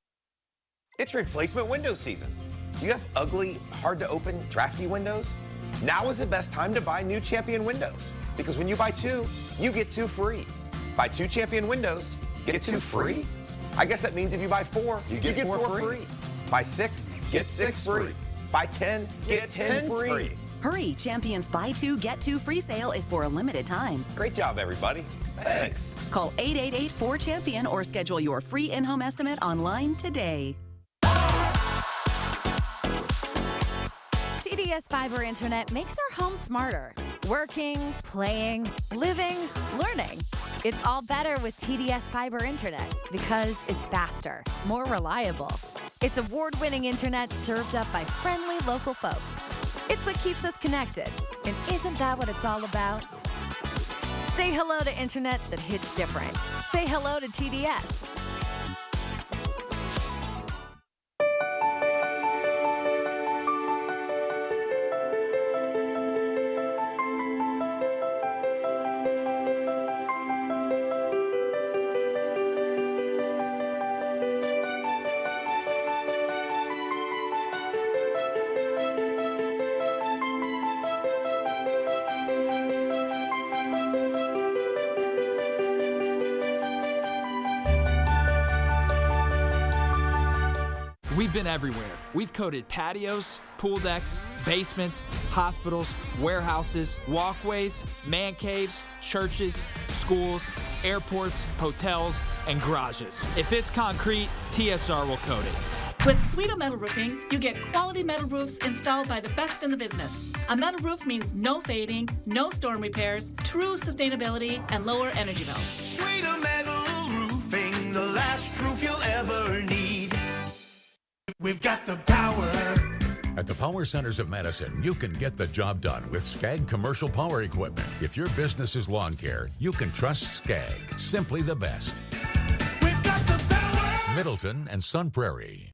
It's replacement window season. Do you have ugly, hard to open, drafty windows? Now is the best time to buy new Champion windows. Because when you buy 2, you get 2 free. Buy 2 Champion windows, get 2 free? I guess that means if you buy 4, you get 4 free. Buy 6, get 6 free. Buy 10, get 10 free. Hurry, Champion's Buy 2, Get 2 free sale is for a limited time. Great job, everybody. Thanks. Call 888-4CHAMPION or schedule your free in-home estimate online today. TDS Fiber Internet makes our home smarter. Working, playing, living, learning. It's all better with TDS Fiber Internet because it's faster, more reliable. It's award-winning internet served up by friendly local folks. It's what keeps us connected. And isn't that what it's all about? Say hello to internet that hits different. Say hello to TDS. We've been everywhere. We've coated patios, pool decks, basements, hospitals, warehouses, walkways, man caves, churches, schools, airports, hotels, and garages. If it's concrete, TSR will coat it. With Sweeto Metal Roofing, you get quality metal roofs installed by the best in the business. A metal roof means no fading, no storm repairs, true sustainability, and lower energy bills. Sweeto Metal Roofing, the last roof you'll ever need. We've got the power. At the Power Centers of Madison, you can get the job done with Skag Commercial Power Equipment. If your business is lawn care, you can trust Skag. Simply the best. We've got the power. Middleton and Sun Prairie.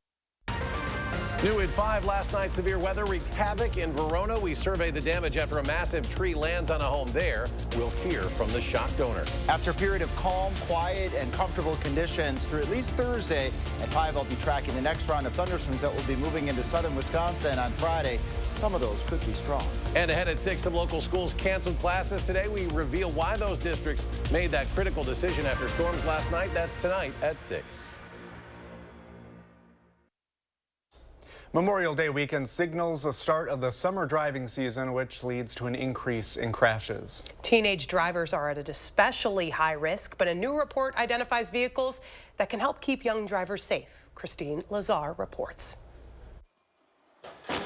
New at 5 last night, severe weather wreaked havoc in Verona. We surveyed the damage after a massive tree lands on a home there. We'll hear from the shocked owner. After a period of calm, quiet, and comfortable conditions through at least Thursday, at 5 I'll be tracking the next round of thunderstorms that will be moving into southern Wisconsin on Friday. Some of those could be strong. And ahead at 6, some local schools canceled classes today. We reveal why those districts made that critical decision after storms last night. That's tonight at 6. Memorial Day weekend signals the start of the summer driving season, which leads to an increase in crashes. Teenage drivers are at an especially high risk, but a new report identifies vehicles that can help keep young drivers safe. Christine Lazar reports.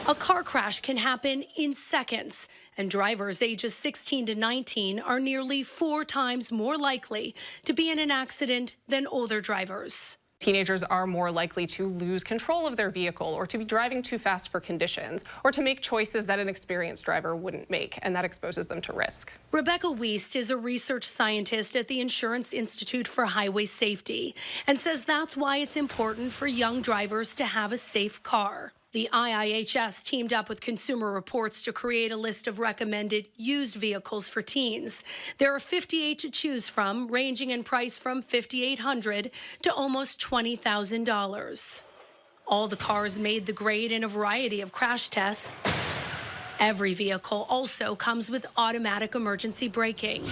A car crash can happen in seconds, and drivers ages 16 to 19 are nearly 4 times more likely to be in an accident than older drivers. Teenagers are more likely to lose control of their vehicle or to be driving too fast for conditions or to make choices that an experienced driver wouldn't make, and that exposes them to risk. Rebecca Wiest is a research scientist at the Insurance Institute for Highway Safety and says that's why it's important for young drivers to have a safe car. The IIHS teamed up with Consumer Reports to create a list of recommended used vehicles for teens. There are 58 to choose from, ranging in price from $5,800 to almost $20,000. All the cars made the grade in a variety of crash tests. Every vehicle also comes with automatic emergency braking.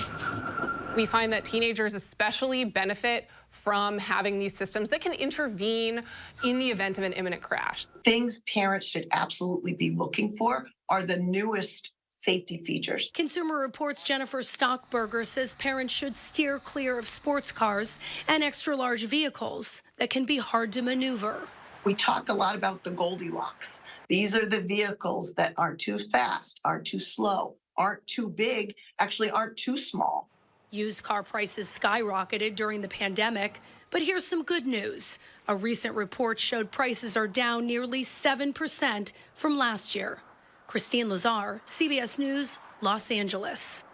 We find that teenagers especially benefit from having these systems that can intervene in the event of an imminent crash. Things parents should absolutely be looking for are the newest safety features. Consumer Reports' Jennifer Stockberger says parents should steer clear of sports cars and extra-large vehicles that can be hard to maneuver. We talk a lot about the Goldilocks. These are the vehicles that aren't too fast, aren't too slow, aren't too big, actually aren't too small. Used car prices skyrocketed during the pandemic, but here's some good news. A recent report showed prices are down nearly 7% from last year. Christine Lazar, CBS News, Los Angeles.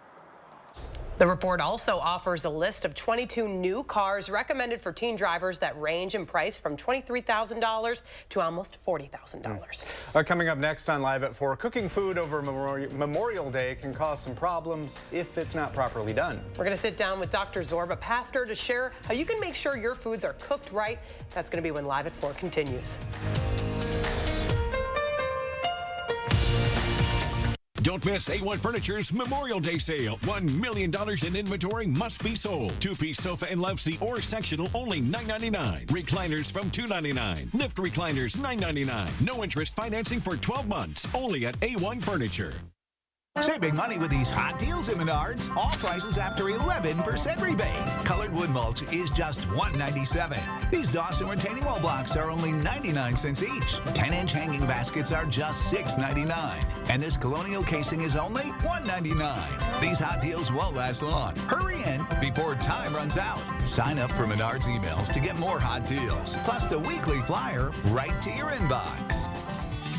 The report also offers a list of 22 new cars recommended for teen drivers that range in price from $23,000 to almost $40,000. Coming up next on Live at 4, cooking food over Memorial Day can cause some problems if it's not properly done. We're going to sit down with Dr. Zorba Pastor to share how you can make sure your foods are cooked right. That's going to be when Live at 4 continues. Don't miss A1 Furniture's Memorial Day sale. $1 million in inventory must be sold. 2-piece sofa and love seat or sectional only $9.99. Recliners from $2.99. Lift recliners $9.99. No interest financing for 12 months. Only at A1 Furniture. Save big money with these hot deals at Menards. All prices after 11% rebate. Colored wood mulch is just $1.97. These Dawson retaining wall blocks are only 99 cents each. 10-inch hanging baskets are just $6.99. And this colonial casing is only $1.99. These hot deals won't last long. Hurry in before time runs out. Sign up for Menards emails to get more hot deals. Plus the weekly flyer right to your inbox.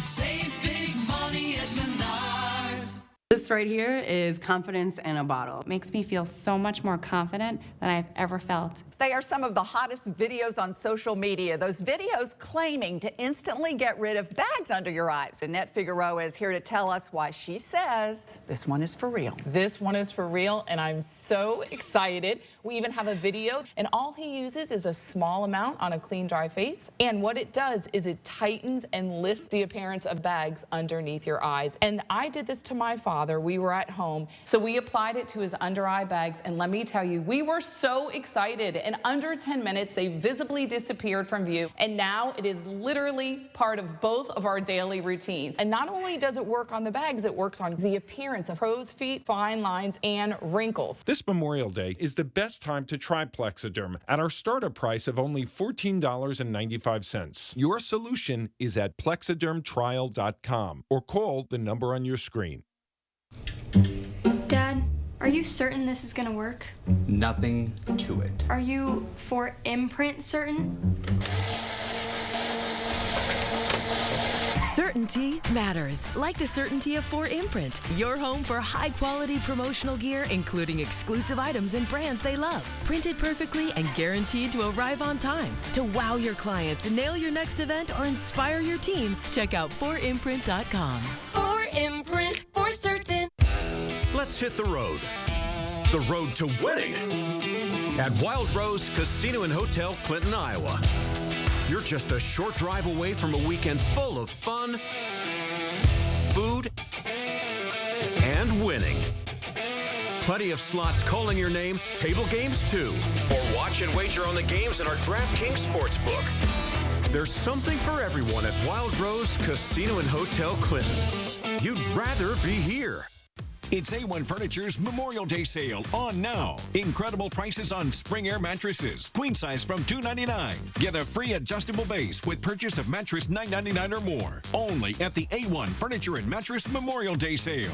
Save big money at Menards. This right here is confidence in a bottle. It makes me feel so much more confident than I've ever felt. They are some of the hottest videos on social media. Those videos claiming to instantly get rid of bags under your eyes. Annette Figueroa is here to tell us why she says this one is for real. This one is for real, and I'm so excited. We even have a video, and all he uses is a small amount on a clean, dry face. And what it does is it tightens and lifts the appearance of bags underneath your eyes. And I did this to my father. We were at home, so we applied it to his under eye bags, and let me tell you, we were so excited. In under 10 minutes, they visibly disappeared from view, and now it is literally part of both of our daily routines. And not only does it work on the bags, it works on the appearance of crow's feet, fine lines, and wrinkles. This Memorial Day is the best time to try Plexiderm at our startup price of only $14.95. Your solution is at plexidermtrial.com or call the number on your screen. Dad, are you certain this is gonna work? Nothing to it. Are you for imprint certain? Certainty matters, like the certainty of 4imprint, your home for high-quality promotional gear, including exclusive items and brands they love. Printed perfectly and guaranteed to arrive on time. To wow your clients, nail your next event, or inspire your team, check out 4imprint.com. 4imprint, for certain. Let's hit the road. The road to winning at Wild Rose Casino and Hotel, Clinton, Iowa. You're just a short drive away from a weekend full of fun, food, and winning. Plenty of slots calling your name, table games too. Or watch and wager on the games in our DraftKings Sportsbook. There's something for everyone at Wild Rose Casino and Hotel, Clinton. You'd rather be here. It's A1 Furniture's Memorial Day sale on now. Incredible prices on spring air mattresses. Queen size from $299. Get a free adjustable base with purchase of mattress $9.99 or more. Only at the A1 Furniture and Mattress Memorial Day sale.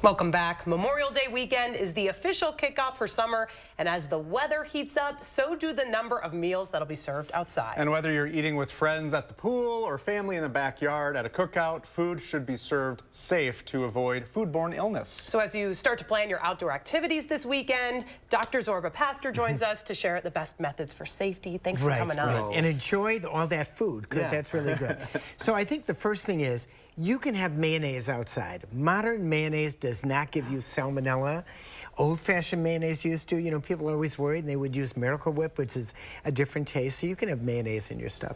Welcome back. Memorial Day weekend is the official kickoff for summer, and as the weather heats up, so do the number of meals that'll be served outside. And whether you're eating with friends at the pool or family in the backyard at a cookout, food should be served safe to avoid foodborne illness. So as you start to plan your outdoor activities this weekend, Dr. Zorba Pastor joins us to share the best methods for safety. Thanks for coming on. And enjoy all that food, because that's really good. So I think the first thing is, you can have mayonnaise outside. Modern mayonnaise does not give you salmonella. Old-fashioned mayonnaise used to. You know, people are always worried, and they would use Miracle Whip, which is a different taste. So you can have mayonnaise in your stuff.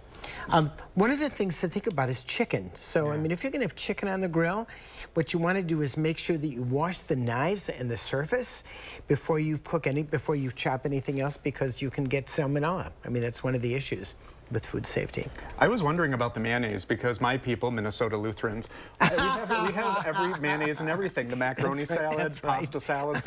One of the things to think about is chicken. So, I mean, if you're going to have chicken on the grill, what you want to do is make sure that you wash the knives and the surface before you before you chop anything else, because you can get salmonella. I mean, that's one of the issues with food safety. I was wondering about the mayonnaise because my people, Minnesota Lutherans, we have every mayonnaise and everything. The macaroni salad, pasta salad.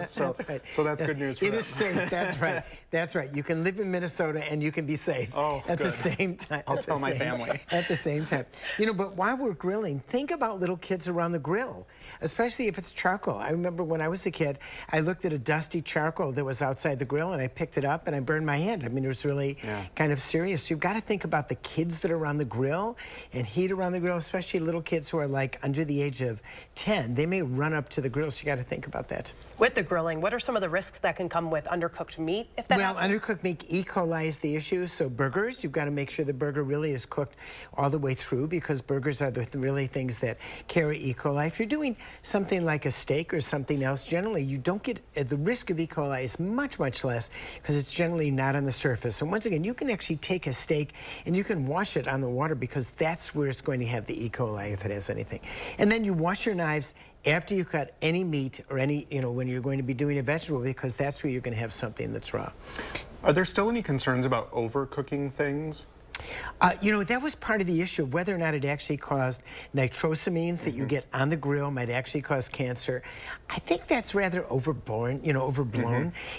So that's good news for It them. is safe. That's right. That's right. You can live in Minnesota and you can be safe at the same time. I'll tell my family. At the same time. You know, but while we're grilling, think about little kids around the grill, especially if it's charcoal. I remember when I was a kid, I looked at a dusty charcoal that was outside the grill and I picked it up and I burned my hand. I mean, it was really kind of serious. So you've got to think about the kids that are around the grill and heat around the grill, especially little kids who are like under the age of 10. They may run up to the grill, so you got to think about that. With the grilling, what are some of the risks that can come with undercooked meat if that happens? Undercooked meat, E. coli is the issue. So burgers, you've got to make sure the burger really is cooked all the way through, because burgers are the really things that carry E. coli. If you're doing something like a steak or something else, generally you don't get, the risk of E. coli is much, much less, because it's generally not on the surface. And once again, you can actually take a steak and you can wash it on the water, because that's where it's going to have the E. coli if it has anything. And then you wash your knives after you cut any meat or any, when you're going to be doing a vegetable, because that's where you're going to have something that's raw. Are there still any concerns about overcooking things? That was part of the issue of whether or not it actually caused nitrosamines that you get on the grill might actually cause cancer. I think that's rather overblown.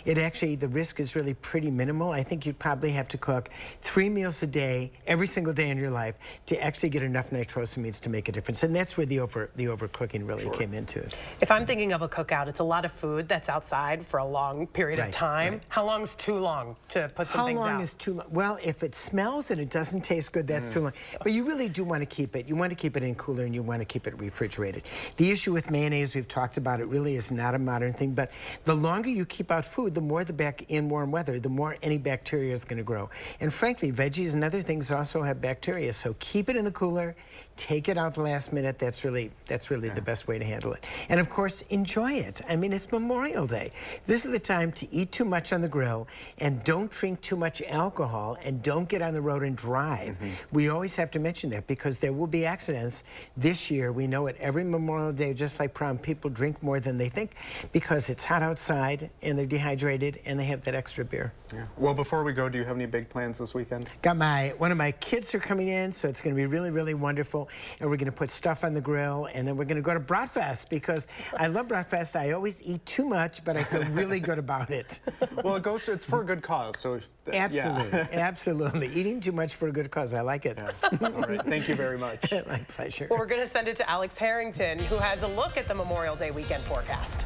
It actually, the risk is really pretty minimal. I think you'd probably have to cook 3 meals a day, every single day in your life, to actually get enough nitrosamines to make a difference. And that's where the overcooking really came into it. If I'm thinking of a cookout, it's a lot of food that's outside for a long period of time. How long is too long to put some things out? How long is too long? Well, if it smells and it doesn't taste good, that's too long. But you really do want to keep it. You want to keep it in cooler, and you want to keep it refrigerated. The issue with mayonnaise, we've talked about, it really is not a modern thing, but the longer you keep out food, the more in warm weather, the more any bacteria is going to grow. And frankly, veggies and other things also have bacteria, so keep it in the cooler, take it out the last minute. That's really the best way to handle it. And of course, enjoy it. I mean, it's Memorial Day. This is the time to eat too much on the grill, and don't drink too much alcohol, and don't get on the road and drive. We always have to mention that because there will be accidents. This year, we know it every Memorial Day, just like prom, people drink more than they think because it's hot outside and they're dehydrated and they have that extra beer. Yeah. Well, before we go, do you have any big plans this weekend? Got one of my kids are coming in, so it's going to be really, really wonderful. And we're going to put stuff on the grill, and then we're going to go to Bratfest because I love Bratfest. I always eat too much, but I feel really good about it. Well, it's for a good cause, so absolutely, absolutely. Eating too much for a good cause. I like it. All right, thank you very much. My pleasure. Well, we're going to send it to Alex Harrington, who has a look at the Memorial Day weekend forecast.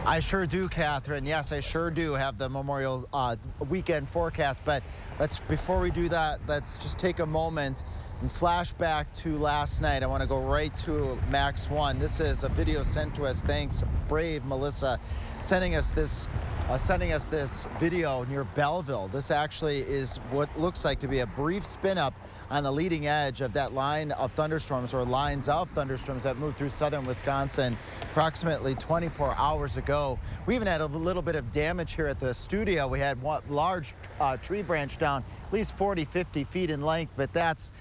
I sure do, Catherine. Yes, I sure do have the Memorial weekend forecast. But before we do that, let's just take a moment and flash back to last night. I want to go right to Max 1. This is a video sent to us. Thanks, brave Melissa, sending us this video near Belleville. This actually is what looks like to be a brief spin-up on the leading edge of that line of thunderstorms, or lines of thunderstorms that moved through southern Wisconsin approximately 24 hours ago. We even had a little bit of damage here at the studio. We had one large tree branch down at least 40, 50 feet in length, but that's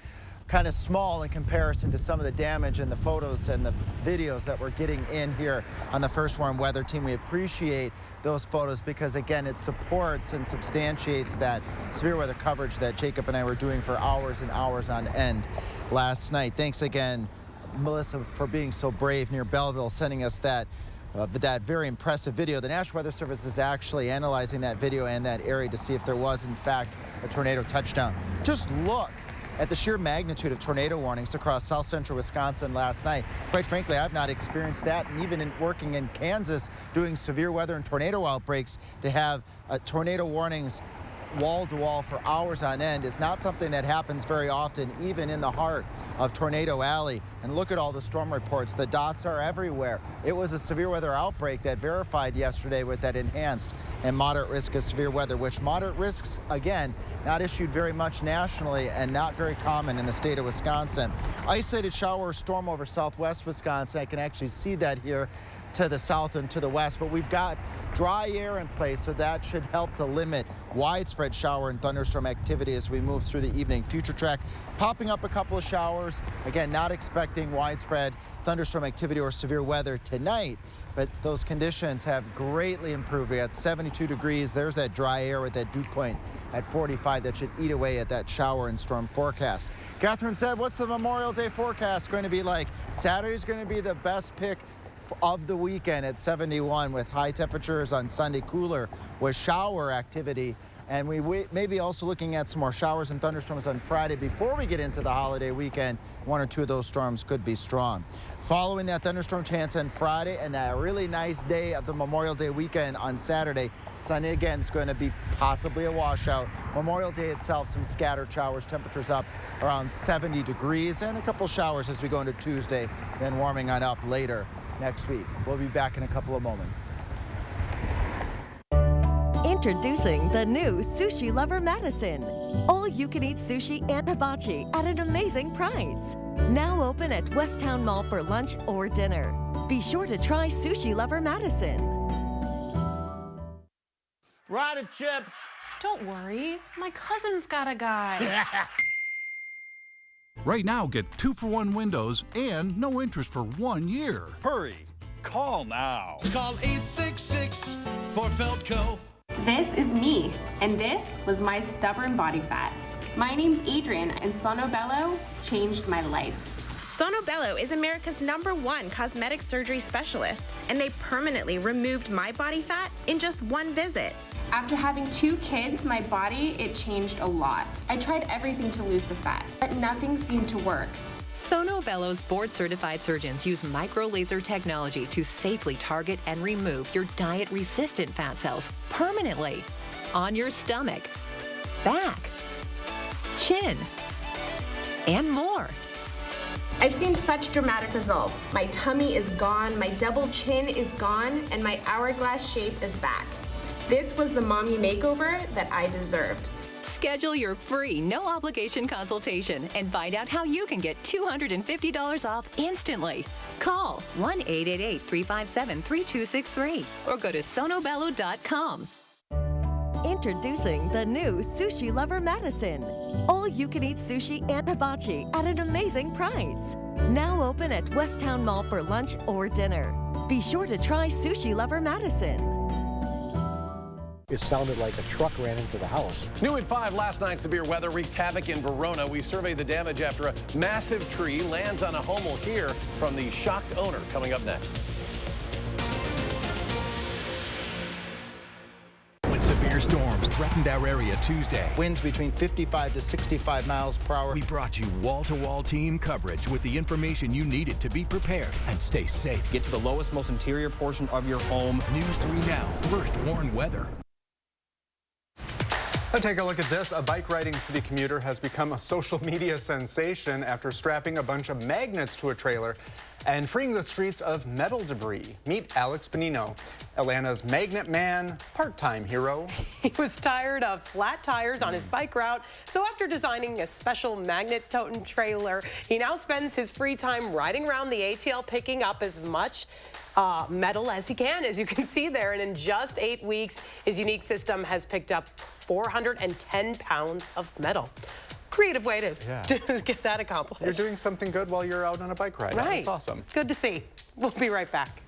kind of small in comparison to some of the damage and the photos and the videos that we're getting in here on the First Warn Weather Team. We appreciate those photos because, again, it supports and substantiates that severe weather coverage that Jacob and I were doing for hours and hours on end last night. Thanks again, Melissa, for being so brave near Belleville, sending us that very impressive video. The National Weather Service is actually analyzing that video and that area to see if there was, in fact, a tornado touchdown. Just look at the sheer magnitude of tornado warnings across south central Wisconsin last night. Quite frankly, I've not experienced that, and even working in Kansas doing severe weather and tornado outbreaks, to have tornado warnings wall to wall for hours on end is not something that happens very often, even in the heart of Tornado Alley. And look at all the storm reports. The dots are everywhere. It was a severe weather outbreak that verified yesterday with that enhanced and moderate risk of severe weather, which moderate risks, again, not issued very much nationally and not very common in the state of Wisconsin. Isolated shower or storm over southwest Wisconsin. I can actually see that here to the south and to the west, but we've got dry air in place, so that should help to limit widespread shower and thunderstorm activity as we move through the evening. Future track popping up a couple of showers. Again, not expecting widespread thunderstorm activity or severe weather tonight, but those conditions have greatly improved. We got 72 degrees. There's that dry air with that dew point at 45 that should eat away at that shower and storm forecast. Catherine said, what's the Memorial Day forecast going to be like? Saturday's going to be the best pick of the weekend at 71, with high temperatures on Sunday, cooler with shower activity. And we may be also looking at some more showers and thunderstorms on Friday before we get into the holiday weekend. One or two of those storms could be strong. Following that thunderstorm chance on Friday and that really nice day of the Memorial Day weekend on Saturday, Sunday again is going to be possibly a washout. Memorial Day itself, some scattered showers, temperatures up around 70 degrees, and a couple showers as we go into Tuesday, then warming on up later next week. We'll be back in a couple of moments. Introducing the new Sushi Lover Madison. All-you-can-eat sushi and hibachi at an amazing price. Now open at Westtown Mall for lunch or dinner. Be sure to try Sushi Lover Madison. Ride of chips. Don't worry, my cousin's got a guy. Right now, get 2-for-1 windows and no interest for 1 year. Hurry, call now. Call 866 for Feltco. This is me, and this was my stubborn body fat. My name's Adrian, and Sonobello changed my life. Sonobello is America's #1 cosmetic surgery specialist, and they permanently removed my body fat in just one visit. After having 2 kids, my body, it changed a lot. I tried everything to lose the fat, but nothing seemed to work. Sonobello's board-certified surgeons use micro-laser technology to safely target and remove your diet-resistant fat cells permanently on your stomach, back, chin, and more. I've seen such dramatic results. My tummy is gone, my double chin is gone, and my hourglass shape is back. This was the mommy makeover that I deserved. Schedule your free, no-obligation consultation and find out how you can get $250 off instantly. Call 1-888-357-3263 or go to sonobello.com. Introducing the new Sushi Lover Madison. All-you-can-eat sushi and hibachi at an amazing price. Now open at Westtown Mall for lunch or dinner. Be sure to try Sushi Lover Madison. It sounded like a truck ran into the house. New at 5 last night, severe weather wreaked havoc in Verona. We surveyed the damage after a massive tree lands on a home. We'll hear from the shocked owner coming up next. When severe storms threatened our area Tuesday, Winds between 55 to 65 miles per hour. we brought you wall-to-wall team coverage with the information you needed to be prepared and stay safe. Get to the lowest, most interior portion of your home. News 3 Now, first warn weather. Take a look at this. A bike-riding city commuter has become a social media sensation after strapping a bunch of magnets to a trailer and freeing the streets of metal debris. Meet Alex Benino, Atlanta's Magnet Man, part-time hero. He was tired of flat tires on his bike route, so after designing a special magnet-toting trailer, he now spends his free time riding around the ATL picking up as much metal as he can, as you can see there. And in just 8 weeks, his unique system has picked up 410 pounds of metal. Creative way to get that accomplished. You're doing something good while you're out on a bike ride. Right. That's awesome. Good to see. We'll be right back.